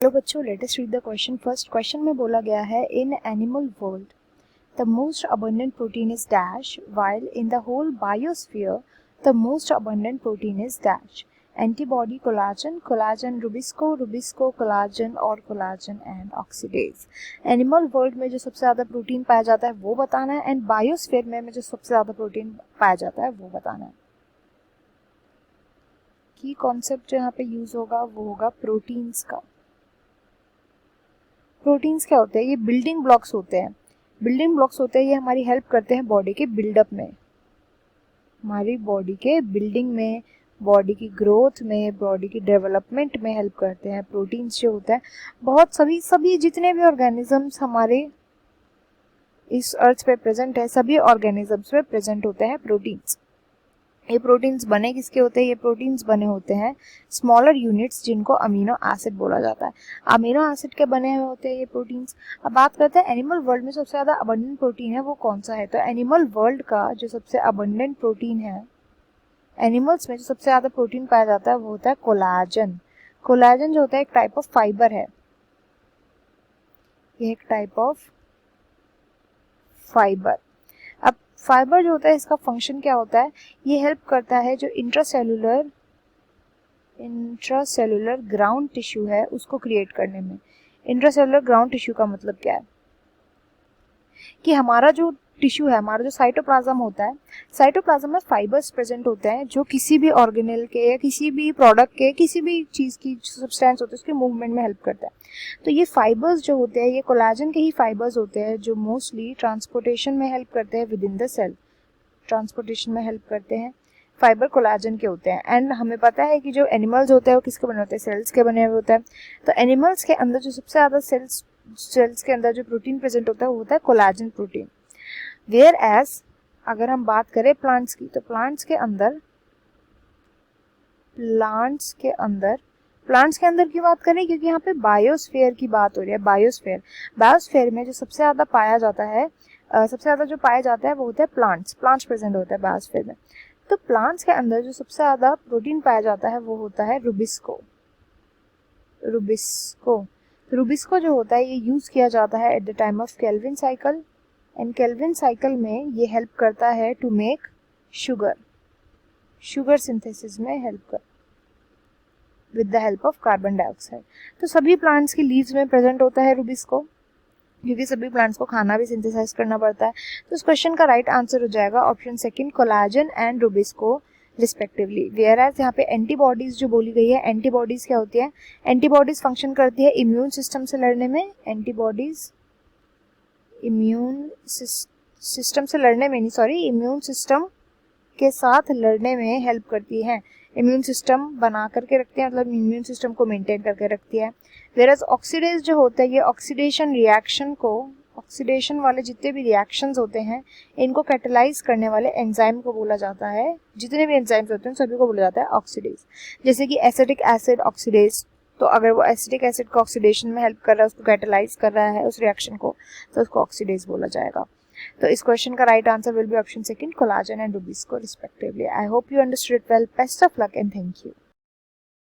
Hello बच्चों, let us read the question first. Question में बोला गया है in animal world the most abundant protein is dash while in the whole biosphere the most abundant protein is dash. Antibody collagen, collagen rubisco, rubisco collagen और collagen and oxidase. Animal world में जो सबसे ज़्यादा protein पाया जाता है वो बताना है, एंड बायोस्फीयर में जो सबसे ज़्यादा प्रोटीन पाया जाता है वो बताना है। की कॉन्सेप्ट जो यहाँ पे यूज होगा वो होगा प्रोटीन्स का। प्रोटीन्स क्या होते हैं? ये बिल्डिंग ब्लॉक्स होते हैं। बिल्डिंग ब्लॉक्स होते हैं, ये हमारी हेल्प करते हैं बॉडी के बिल्डअप में, हमारी बॉडी के बिल्डिंग में, बॉडी की ग्रोथ में, बॉडी की डेवलपमेंट में हेल्प करते हैं। प्रोटीन्स जो होता है बहुत सभी जितने भी ऑर्गेनिजम्स हमारे इस अर्थ पे प्रेजेंट है, सभी ऑर्गेनिजम्स में प्रेजेंट होते हैं प्रोटीन्स। ये प्रोटीन्स बने किसके होते हैं? ये प्रोटीन्स बने होते हैं स्मॉलर यूनिट्स जिनको अमीनो एसिड बोला जाता है। अमीनो एसिड के बने हुए होते हैं ये प्रोटीन्स। अब बात करते हैं एनिमल वर्ल्ड में सबसे ज़्यादा अबंडेंट प्रोटीन है वो कौन सा है। तो एनिमल वर्ल्ड का जो सबसे अबंडेंट प्रोटीन है, एनिमल्स में जो सबसे ज़्यादा प्रोटीन पाया जाता है वो होता है कोलाजन। कोलाजन जो होता है एक टाइप ऑफ फाइबर है, ये एक टाइप ऑफ फाइबर। अब फाइबर जो होता है इसका फंक्शन क्या होता है? ये हेल्प करता है जो इंट्रासेलुलर ग्राउंड टिश्यू है उसको क्रिएट करने में। इंट्रासेलुलर ग्राउंड टिश्यू का मतलब क्या है कि हमारा जो टिश्यू है, हमारा जो साइटोप्लाज्म होता है, साइटोप्लाज्म में फाइबर्स प्रेजेंट होते हैं जो किसी भी ऑर्गेनेल के या किसी भी प्रोडक्ट के, किसी भी चीज़ की सब्सटेंस होती है उसके मूवमेंट में हेल्प करता है। तो ये फाइबर्स जो होते हैं ये कोलाजन के ही फाइबर्स होते हैं जो मोस्टली ट्रांसपोर्टेशन में हेल्प करते हैं within the cell, transportation में हेल्प करते हैं। फाइबर कोलाजन के होते हैं। एंड हमें पता है कि जो एनिमल्स होते हैं वो किसके बने होते हैं? सेल्स के बने हुए होते हैं। तो एनिमल्स के अंदर जो सबसे ज़्यादा सेल्स के अंदर जो प्रोटीन प्रेजेंट होता है वो होता है कोलाजन प्रोटीन। वेयर एज अगर हम बात करें प्लांट्स की, तो प्लांट्स के अंदर की बात करें क्योंकि यहाँ पे बायोस्फीयर की बात हो रही है। बायोस्फीयर में जो सबसे ज़्यादा पाया जाता है, सबसे ज़्यादा जो पाया जाता है वो होता है प्लांट्स प्रेजेंट होता है बायोस्फीयर में। तो प्लांट्स के अंदर जो सबसे ज़्यादा प्रोटीन पाया जाता है वो होता है रुबिस्को। रुबिस्को जो होता है ये यूज़ किया जाता है at the time of Calvin cycle, and Calvin cycle में ये हेल्प करता है टू मेक शुगर सिंथेसिस में हेल्प कर with the help of carbon dioxide. तो सभी प्लांट्स की लीव्स में प्रेजेंट होता है रुबिस्को क्योंकि सभी प्लांट्स को खाना भी सिंथेसाइज करना पड़ता है। तो इस क्वेश्चन का राइट आंसर हो जाएगा option second, collagen and rubisco respectively. Whereas यहाँ पे एंटीबॉडीज जो बोली गई है, एंटीबॉडीज क्या होती है? एंटीबॉडीज फंक्शन करती है इम्यून सिस्टम से लड़ने में। एंटीबॉडीज इम्यून सिस्टम के साथ लड़ने में हेल्प करती है। इम्यून सिस्टम बना करके रखती है, मतलब इम्यून सिस्टम को मेंटेन करके रखती है। वेरस ऑक्सीडेज जो होता है ये ऑक्सीडेशन वाले जितने भी रिएक्शंस होते हैं इनको कैटेलाइज करने वाले एंजाइम को बोला जाता है। जितने भी एंजाइम्स होते हैं सभी को बोला जाता है ऑक्सीडेज। जैसे कि एसिटिक एसिड ऑक्सीडेज, तो अगर वो एसिटिक एसिड को ऑक्सीडेशन में हेल्प कर रहा है, उसको कैटेलाइज कर रहा है उस रिएक्शन को, तो उसको ऑक्सीडेज बोला जाएगा। तो इस क्वेश्चन का right answer will be option second, collagen and rubisco respectively. I hope you understood it well. Best of luck and thank you.